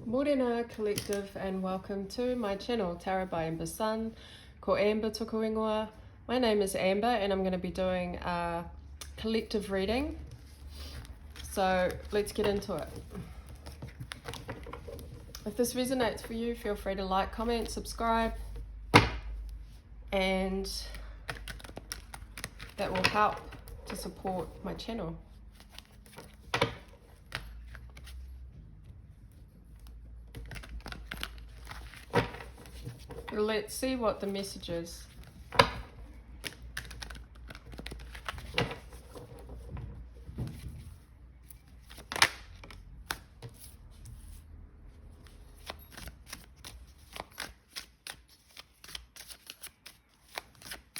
Morena Collective, and welcome to my channel, Tarot by Amber Sun, ko Amber Tuku Ingoa. My name is Amber and I'm going to be doing a collective reading. So let's get into it. If this resonates for you, feel free to like, comment, subscribe, and that will help to support my channel. Let's see what the message is.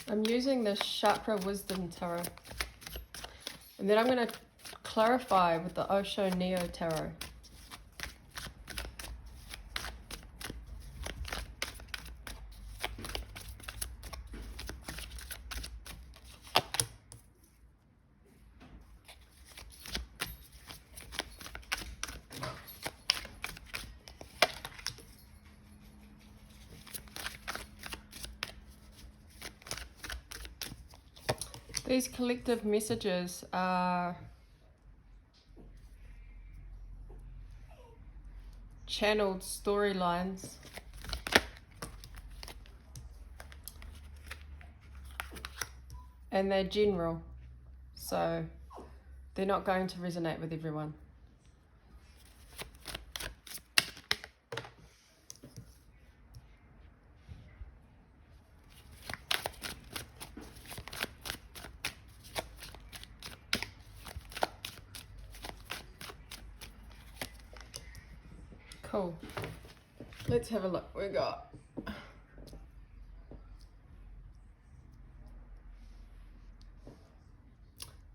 I'm using the Chakra Wisdom Tarot. And then I'm going to clarify with the Osho Neo Tarot. These collective messages are channeled storylines and they're general, so they're not going to resonate with everyone. Cool. Let's have a look. We got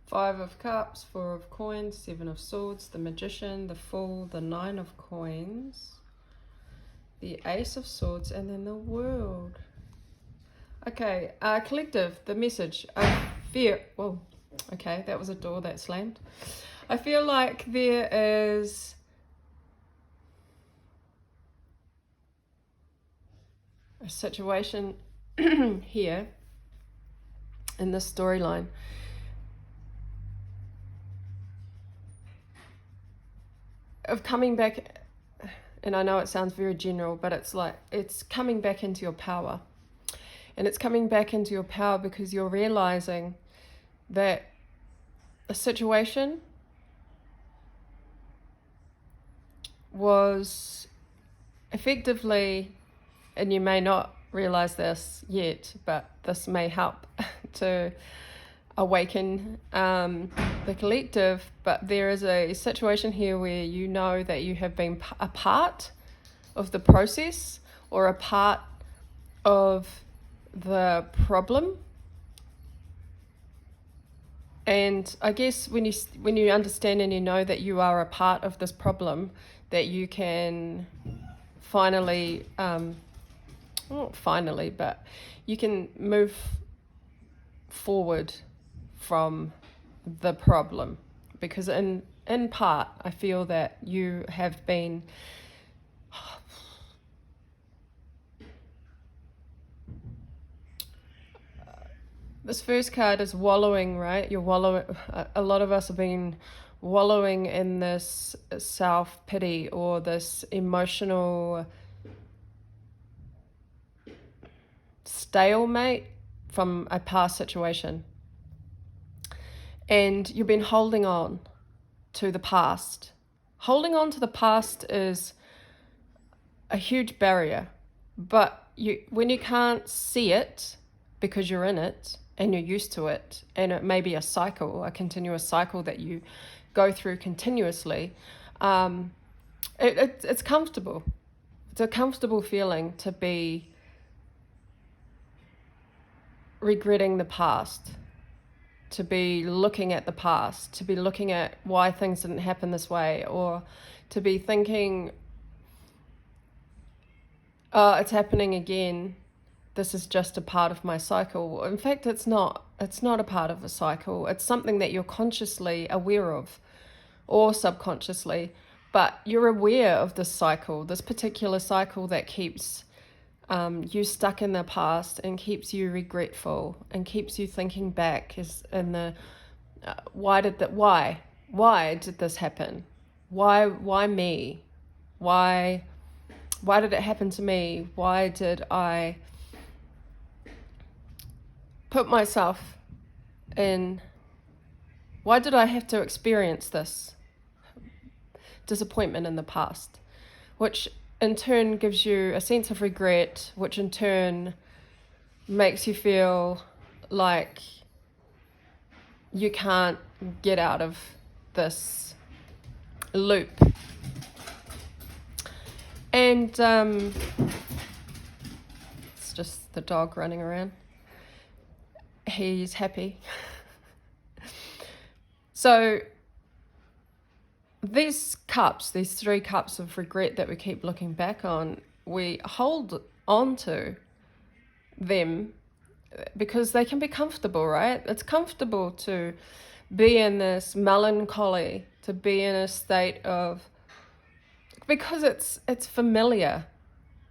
Five of Cups, Four of Coins, Seven of Swords, the Magician, the Fool, the Nine of Coins, the Ace of Swords, and then the World. Okay, collective, the message. I fear, well, okay, that was a door that slammed. I feel like there is a situation here in this storyline of coming back, and I know it sounds very general, but it's like it's coming back into your power. And it's coming back into your power because you're realizing that a situation was effectively, and you may not realize this yet, but this may help to awaken the collective, but there is a situation here where you know that you have been a part of the process or a part of the problem. And I guess when you understand and you know that you are a part of this problem, that you can finally not finally, but you can move forward from the problem, because in part I feel that you have been this first card is wallowing, right? You're wallowing. A lot of us have been wallowing in this self-pity or this emotional stalemate from a past situation, and you've been holding on to the past. Holding on to the past is a huge barrier, but when you can't see it because you're in it and you're used to it, and it may be a cycle, a continuous cycle that you go through continuously, it's comfortable. It's a comfortable feeling to be regretting the past, to be looking at the past, to be looking at why things didn't happen this way, or to be thinking, oh, it's happening again. This is just a part of my cycle. In fact, it's not a part of a cycle. It's something that you're consciously aware of or subconsciously, but you're aware of this cycle, this particular cycle that keeps you stuck in the past and keeps you regretful and keeps you thinking back why did this happen? Why me? Why did it happen to me? Why did I put myself in? Why did I have to experience this disappointment in the past? Which in turn gives you a sense of regret, which in turn makes you feel like you can't get out of this loop. And it's just the dog running around. He's happy. So these three cups of regret that we keep looking back on, we hold on to them because they can be comfortable, right? It's comfortable to be in this melancholy, to be in a state of, because it's familiar.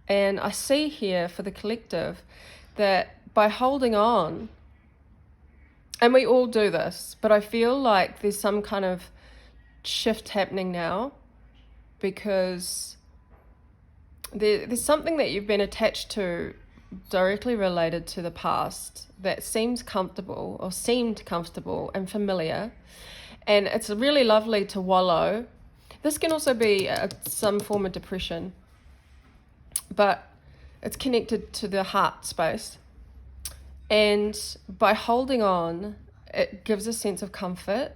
And I see here for the collective that by holding on, and we all do this, but I feel like there's some kind of shift happening now because there's something that you've been attached to directly related to the past that seemed comfortable and familiar, and it's really lovely to wallow. This can also be some form of depression, but it's connected to the heart space, and by holding on it gives a sense of comfort,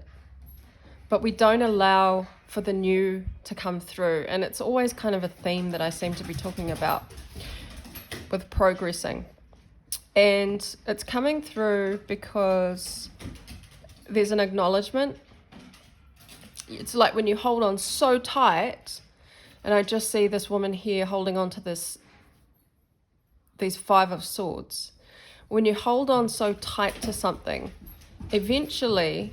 but we don't allow for the new to come through. And it's always kind of a theme that I seem to be talking about with progressing. And it's coming through because there's an acknowledgement. It's like when you hold on so tight, and I just see this woman here holding on to these 5 of Swords. When you hold on so tight to something, eventually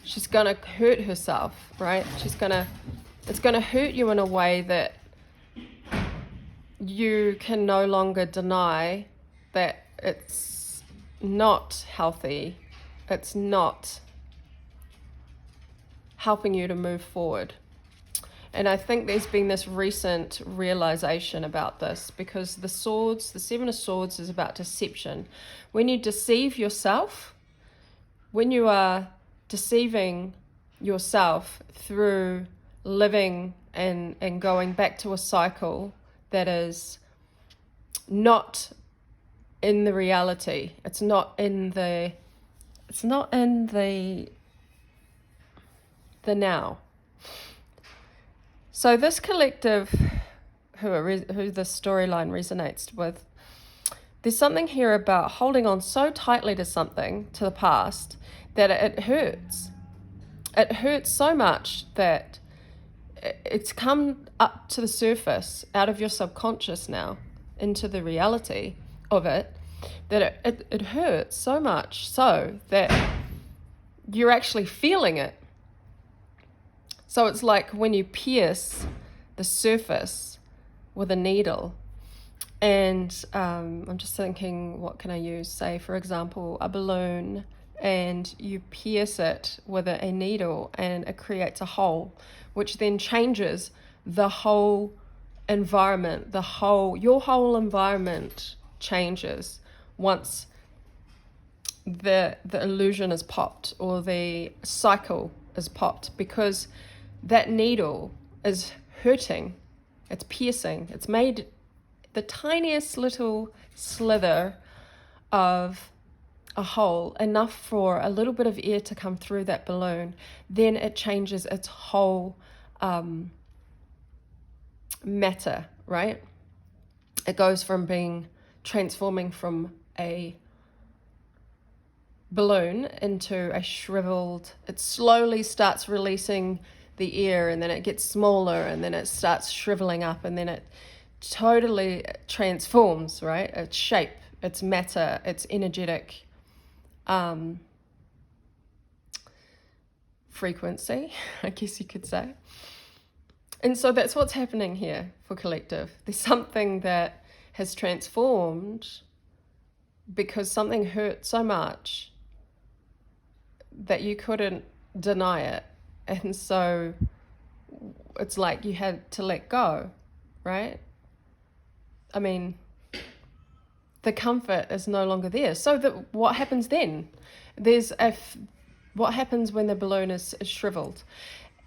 she's going to hurt herself, right? It's going to hurt you in a way that you can no longer deny that it's not healthy. It's not helping you to move forward. And I think there's been this recent realization about this because the 7 of Swords is about deception. When you deceive yourself, when you are deceiving yourself through living and going back to a cycle that is not in the reality. It's not in the now. So this collective who the storyline resonates with, there's something here about holding on so tightly to something, to the past, that it hurts. It hurts so much that it's come up to the surface, out of your subconscious now, into the reality of it, that it hurts so much so that you're actually feeling it. So it's like when you pierce the surface with a needle. And I'm just thinking, what can I use? Say, for example, a balloon, and you pierce it with a needle and it creates a hole, which then changes the whole environment. Your whole environment changes once the illusion is popped or the cycle is popped, because that needle is hurting, it's piercing, it's made the tiniest little slither of a hole, enough for a little bit of air to come through that balloon. Then it changes its whole matter, right? It goes from transforming from a balloon into a shriveled, it slowly starts releasing the air, and then it gets smaller, and then it starts shriveling up, and then it totally transforms, right? Its shape, its matter, its energetic frequency, I guess you could say. And so that's what's happening here for collective. There's something that has transformed because something hurt so much that you couldn't deny it. And so it's like you had to let go, right? I mean, the comfort is no longer there. So what happens then? What happens when the balloon is shriveled?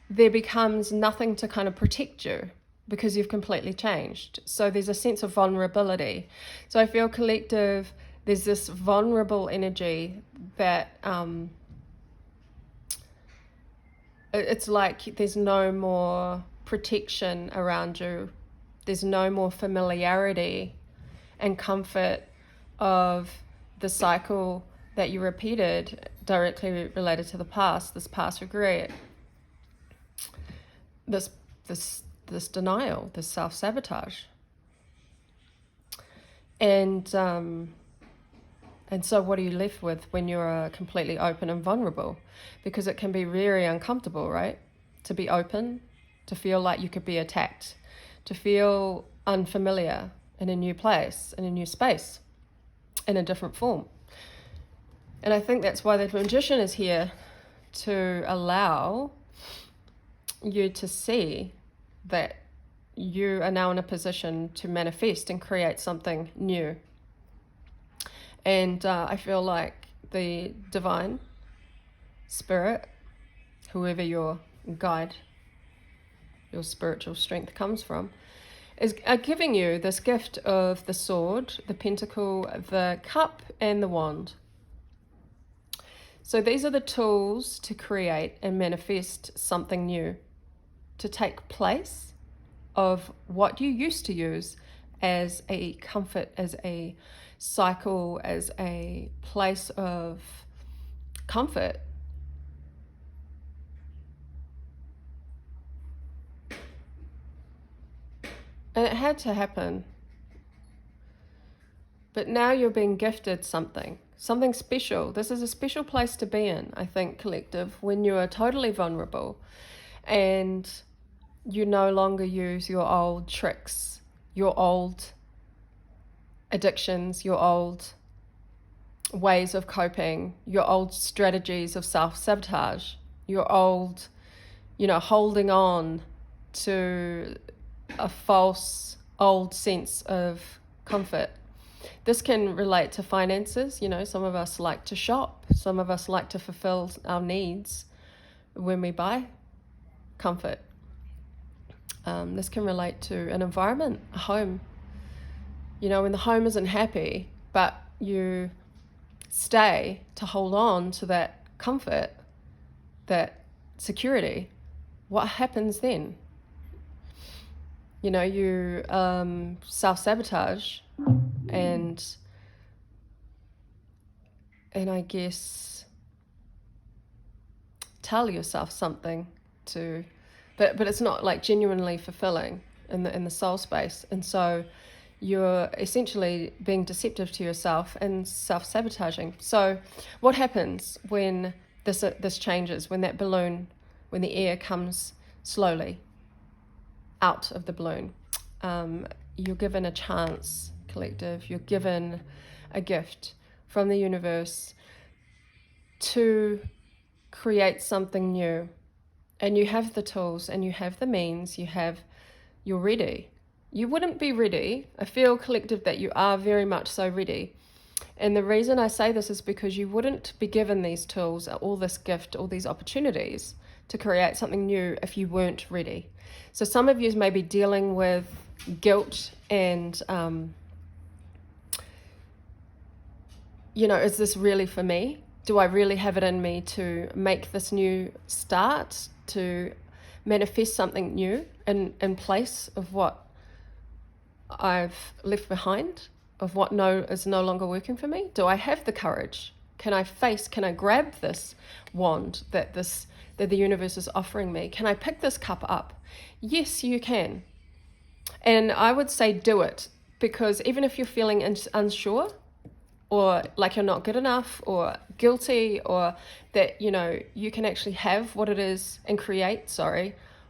There becomes nothing to kind of protect you because you've completely changed. So there's a sense of vulnerability. So I feel collective, there's this vulnerable energy that it's like there's no more protection around you. There's no more familiarity and comfort of the cycle that you repeated directly related to the past, this past regret, this denial, this self-sabotage. And so what are you left with when you're completely open and vulnerable? Because it can be very uncomfortable, right? To be open, to feel like you could be attacked, to feel unfamiliar in a new place, in a new space, in a different form. And I think that's why the magician is here, to allow you to see that you are now in a position to manifest and create something new. And I feel like the divine spirit, whoever your guide, your spiritual strength comes from, is giving you this gift of the sword, the pentacle, the cup, and the wand. So these are the tools to create and manifest something new, to take place of what you used to use as a comfort, as a cycle, as a place of comfort. And it had to happen. But now you're being gifted something special. This is a special place to be in, I think, collective, when you are totally vulnerable and you no longer use your old tricks, your old addictions, your old ways of coping, your old strategies of self-sabotage, your old, holding on to a false old sense of comfort. This can relate to finances. Some of us like to shop. Some of us like to fulfill our needs when we buy comfort. This can relate to an environment, a home. When the home isn't happy, but you stay to hold on to that comfort, that security, what happens then? You self-sabotage and I guess tell yourself something but it's not like genuinely fulfilling in the soul space. And so you're essentially being deceptive to yourself and self-sabotaging. So what happens when this changes, when that balloon, when the air comes slowly out of the balloon? You're given a chance, collective. You're given a gift from the universe to create something new. And you have the tools and you have the means, you're ready. You wouldn't be ready. I feel, collective, that you are very much so ready. And the reason I say this is because you wouldn't be given these tools, all this gift, all these opportunities to create something new if you weren't ready. So some of you may be dealing with guilt and, is this really for me? Do I really have it in me to make this new start, to manifest something new in place of what I've left behind, of what is no longer working for me? Do I have the courage? Can I grab this wand that the universe is offering me? Can I pick this cup up? Yes, you can. And I would say do it, because even if you're feeling unsure, or like you're not good enough, or guilty, or that, you can actually have what it is and create,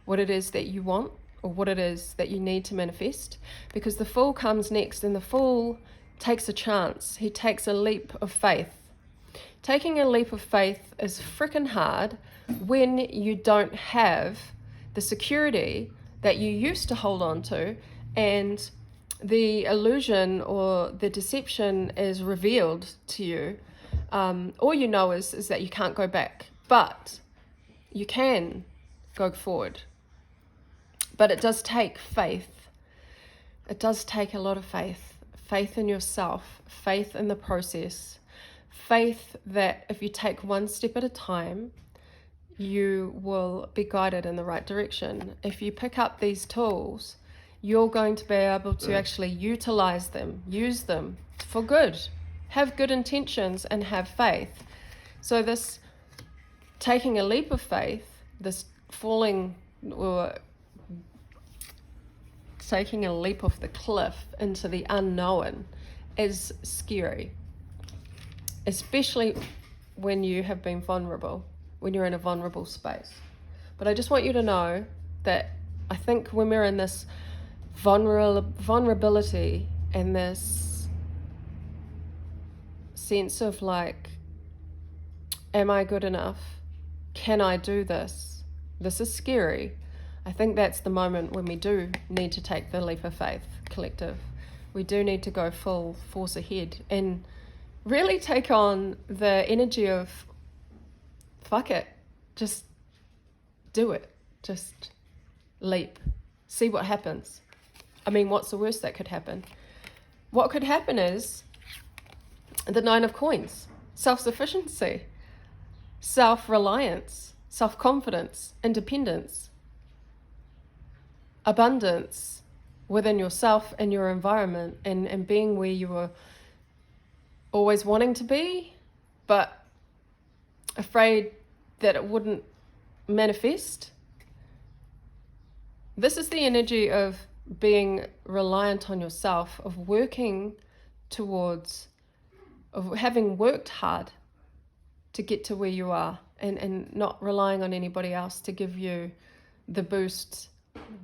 what it is that you want, or what it is that you need to manifest, because the Fool comes next, and the Fool takes a chance. He takes a leap of faith. Taking a leap of faith is freaking hard when you don't have the security that you used to hold on to, and the illusion or the deception is revealed to you. All you know is that you can't go back, but you can go forward. But it does take faith. It does take a lot of faith. Faith in yourself, faith in the process, faith that if you take one step at a time, you will be guided in the right direction. If you pick up these tools, you're going to be able to actually utilize them, use them for good, have good intentions and have faith. So this taking a leap of faith, this falling or taking a leap off the cliff into the unknown is scary, especially when you have been vulnerable, when you're in a vulnerable space. But I just want you to know that I think when we're in this vulnerability and this sense of like, am I good enough? Can I do this? This is scary. I think that's the moment when we do need to take the leap of faith, collective. We do need to go full force ahead and really take on the energy of fuck it, just do it, just leap, see what happens. I mean, what's the worst that could happen? What could happen is the 9 of Coins, self-sufficiency, self-reliance, self-confidence, independence, abundance within yourself and your environment, and being where you were always wanting to be, but afraid that it wouldn't manifest. This is the energy of being reliant on yourself, of working towards, of having worked hard to get to where you are, and not relying on anybody else to give you the boost,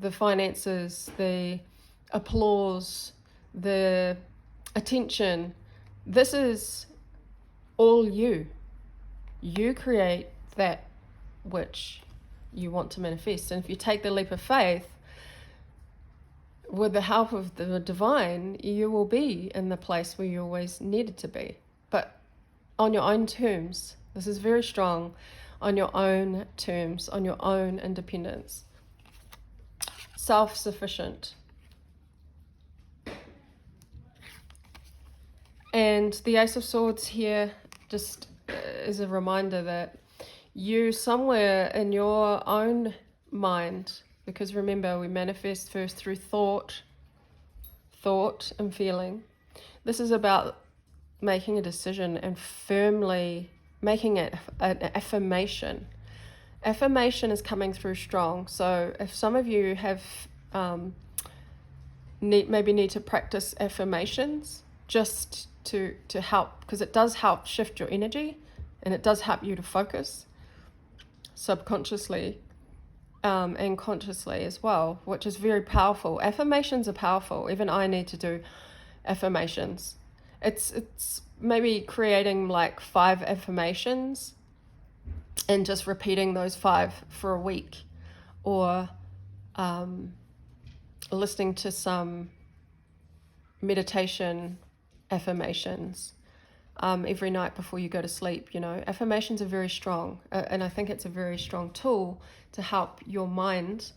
the finances, the applause, the attention. This is all you. You create that which you want to manifest. And if you take the leap of faith, with the help of the divine, you will be in the place where you always needed to be, but on your own terms. This is very strong. On your own terms, on your own independence. Self-sufficient. And the Ace of Swords here just is a reminder that you somewhere in your own mind, because remember, we manifest first through thought and feeling. This is about making a decision and firmly making it an affirmation. Affirmation is coming through strong. So if some of you have need to practice affirmations just to help, because it does help shift your energy and it does help you to focus subconsciously and consciously as well, which is very powerful. Affirmations are powerful. Even I need to do affirmations. It's maybe creating like 5 affirmations and just repeating those 5 for a week, or listening to some meditation affirmations every night before you go to sleep. You know, affirmations are very strong, and I think it's a very strong tool to help your mind,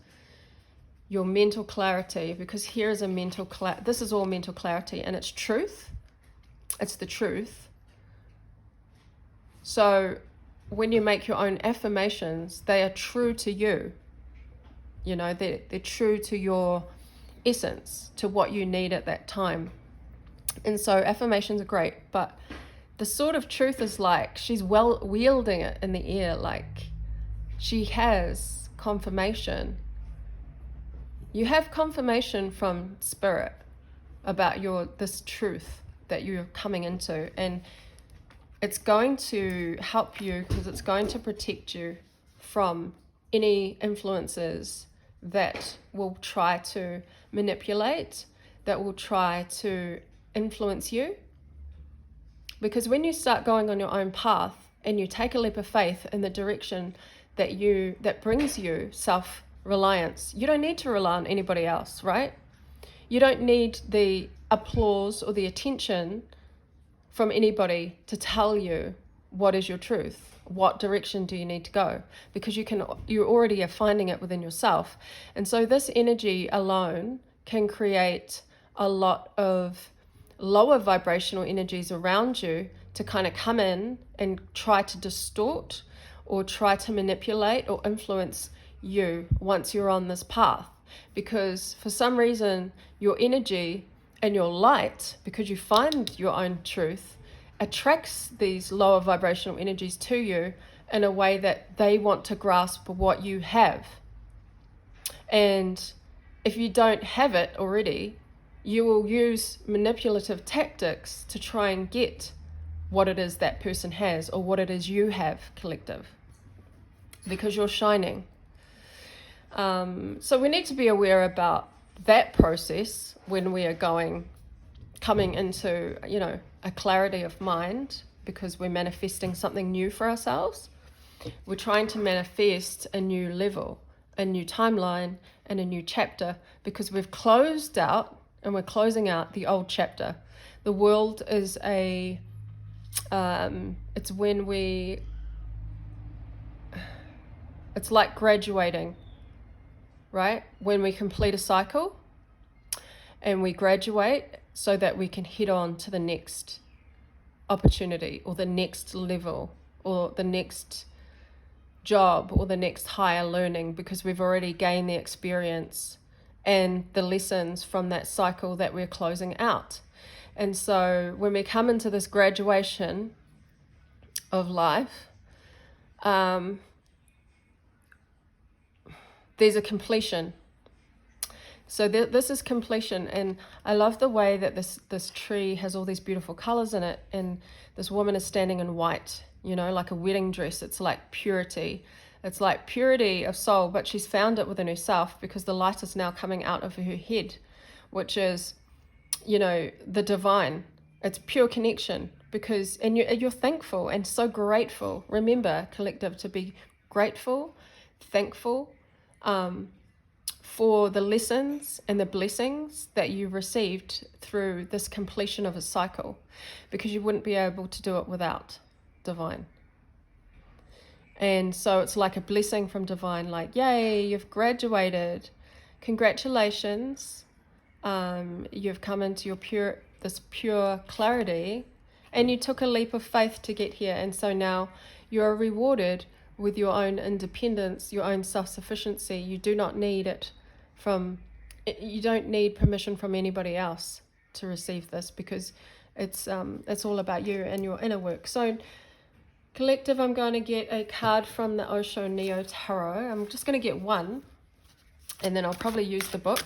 your mental clarity, because here is a this is all mental clarity, and it's truth. It's the truth. So when you make your own affirmations, they are true to you. You know, they're true to your essence, to what you need at that time. And so affirmations are great, but the sort of truth is like she's wielding it in the air, like she has confirmation. You have confirmation from spirit about this truth that you're coming into, and it's going to help you because it's going to protect you from any influences that will try to manipulate, that will try to influence you. Because when you start going on your own path and you take a leap of faith in the direction that brings you self-reliance, you don't need to rely on anybody else, right? You don't need the applause or the attention from anybody to tell you what is your truth. What direction do you need to go? Because you already are finding it within yourself. And so this energy alone can create a lot of lower vibrational energies around you to kind of come in and try to distort or try to manipulate or influence you once you're on this path. Because for some reason, your energy and your light, because you find your own truth, attracts these lower vibrational energies to you in a way that they want to grasp what you have. And if you don't have it already, you will use manipulative tactics to try and get what it is that person has or what it is you have, collective, because you're shining. So we need to be aware about that process when we are coming into, a clarity of mind, because we're manifesting something new for ourselves. We're trying to manifest a new level, a new timeline, and a new chapter, because we've closed out and we're closing out the old chapter. The world is it's like graduating, right? When we complete a cycle and we graduate so that we can head on to the next opportunity or the next level or the next job or the next higher learning, because we've already gained the experience and the lessons from that cycle that we're closing out. And so when we come into this graduation of life, there's a completion. So this is completion, and I love the way that this tree has all these beautiful colors in it, and this woman is standing in white, like a wedding dress. It's like purity. It's like purity of soul, but she's found it within herself, because the light is now coming out of her head, which is, the divine. It's pure connection, and you're thankful and so grateful. Remember, collective, to be grateful, thankful, for the lessons and the blessings that you received through this completion of a cycle, because you wouldn't be able to do it without divine. And so it's like a blessing from divine, like, yay, you've graduated, congratulations, you've come into this pure clarity, and you took a leap of faith to get here. And so now you're rewarded with your own independence, your own self-sufficiency. You do not need you don't need permission from anybody else to receive this, because it's all about you and your inner work. So collective, I'm going to get a card from the Osho Neo Tarot. I'm just going to get one, and then I'll probably use the book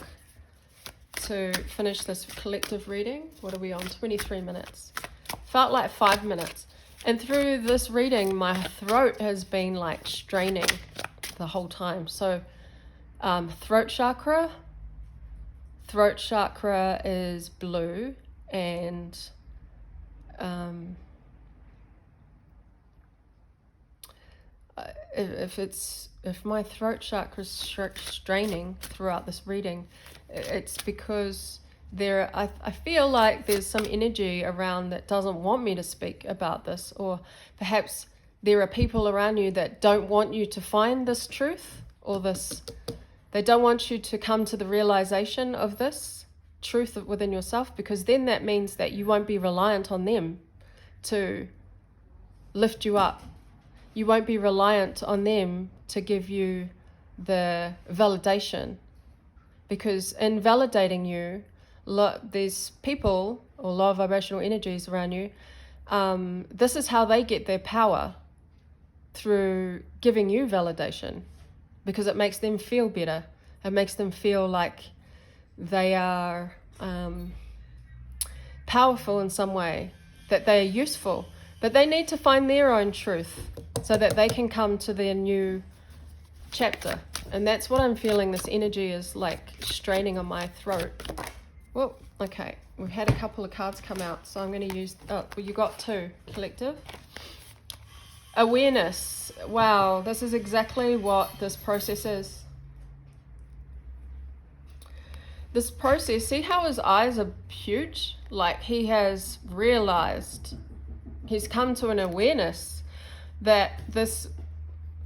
to finish this collective reading. What are we on? 23 minutes. Felt like 5 minutes. And through this reading, my throat has been like straining the whole time. So throat chakra is blue, and if my throat chakra is straining throughout this reading, it's because I feel like there's some energy around that doesn't want me to speak about this, or perhaps there are people around you that don't want you to find this truth, or they don't want you to come to the realization of this truth within yourself, because then that means that you won't be reliant on them to lift you up. You won't be reliant on them to give you the validation, because in validating you, there's people or low vibrational energies around you. This is how they get their power, through giving you validation, because it makes them feel better. It makes them feel like they are powerful in some way, that they are useful. But they need to find their own truth so that they can come to their new chapter And that's what I'm feeling. This energy is like straining on my throat. Well, okay. We've had a couple of cards come out, so I'm going to use... Oh, well, you got two, collective. Awareness. Wow, this is exactly what this process is. This process, see how his eyes are huge? Like he has realized, he's come to an awareness that this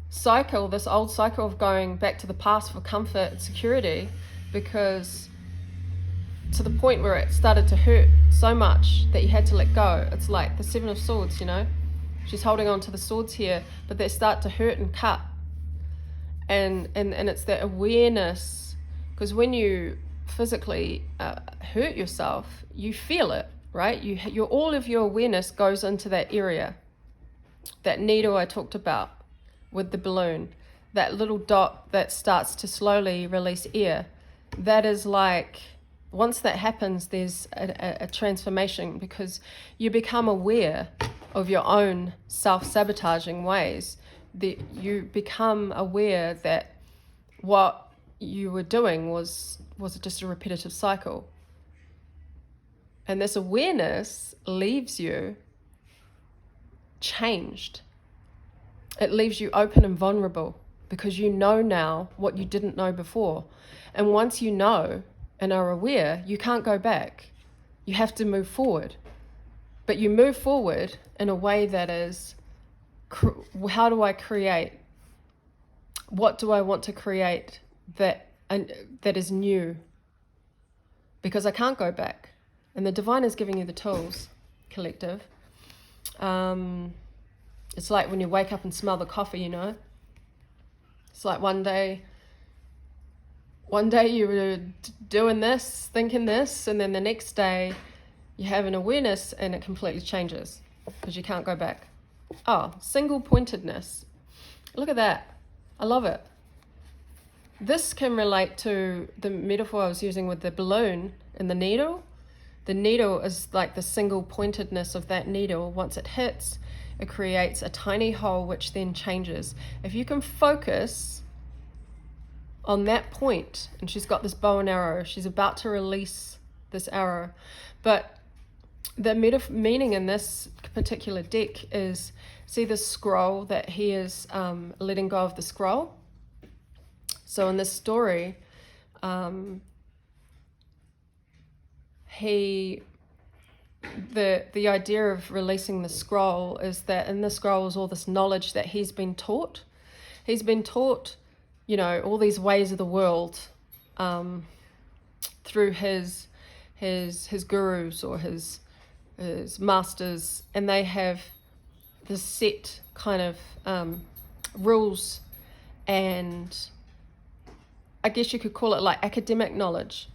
cycle, this old cycle of going back to the past for comfort and security, because to the point where it started to hurt so much that you had to let go. It's like the Seven of Swords, you know? She's holding on to the swords here, but they start to hurt and cut. And it's that awareness, because when you physically hurt yourself, you feel it, right? All of your awareness goes into that area. That needle I talked about with the balloon, that little dot that starts to slowly release air. That is like, once that happens, there's a transformation, because you become aware of your own self-sabotaging ways. You become aware that what you were doing was just a repetitive cycle. And this awareness leaves you changed. It leaves you open and vulnerable, because you know now what you didn't know before. And once you know and are aware, you can't go back. You have to move forward. But you move forward in a way that is, how do I create? What do I want to create that is new? Because I can't go back. And the divine is giving you the tools, collective. It's like when you wake up and smell the coffee, you know. It's like one day you were doing this, thinking this, and then the next day you have an awareness and it completely changes, because you can't go back. Oh, single pointedness. Look at that. I love it. This can relate to the metaphor I was using with the balloon and the needle. The needle is like the single pointedness of that needle. Once it hits, it creates a tiny hole which then changes. If you can focus on that point, and she's got this bow and arrow, she's about to release this arrow. But the meaning in this particular deck is, see the scroll that he is letting go of the scroll? So in this story, the idea of releasing the scroll is that in the scroll is all this knowledge that he's been taught. He's been taught, you know, all these ways of the world through his gurus or his masters, and they have this set kind of rules, and I guess you could call it like academic knowledge.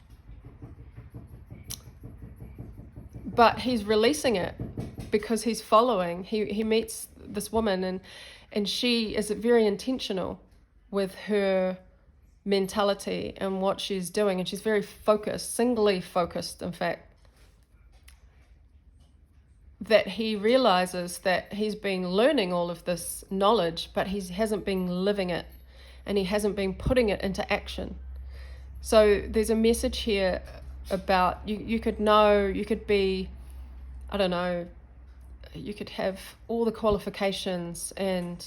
But he's releasing it because he's following. He meets this woman, and she is very intentional with her mentality and what she's doing, and she's very focused, singly focused, in fact. That he realizes that he's been learning all of this knowledge, but he hasn't been living it, and he hasn't been putting it into action. So there's a message here about you could know, you could be, I don't know, you could have all the qualifications and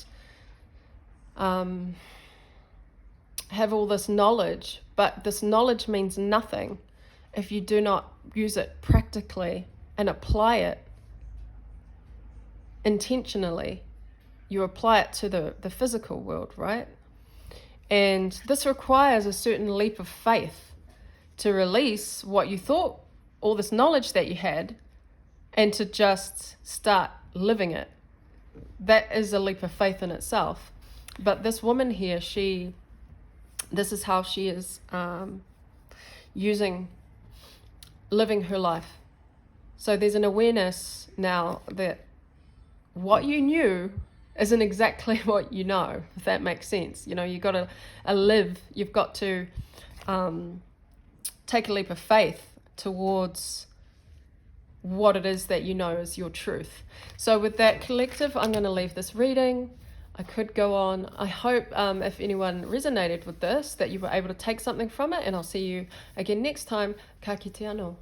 have all this knowledge, but this knowledge means nothing if you do not use it practically and apply it intentionally. You apply it to the physical world, right? And this requires a certain leap of faith to release what you thought, all this knowledge that you had, and to just start living it. That is a leap of faith in itself. But this woman here, this is how she is living her life. So there's an awareness now that what you knew isn't exactly what you know, if that makes sense. You know, you've got to live, you've got to take a leap of faith towards what it is that you know is your truth. So with that, collective, I'm going to leave this reading. I could go on. I hope if anyone resonated with this, that you were able to take something from it, and I'll see you again next time. Ka kite anō.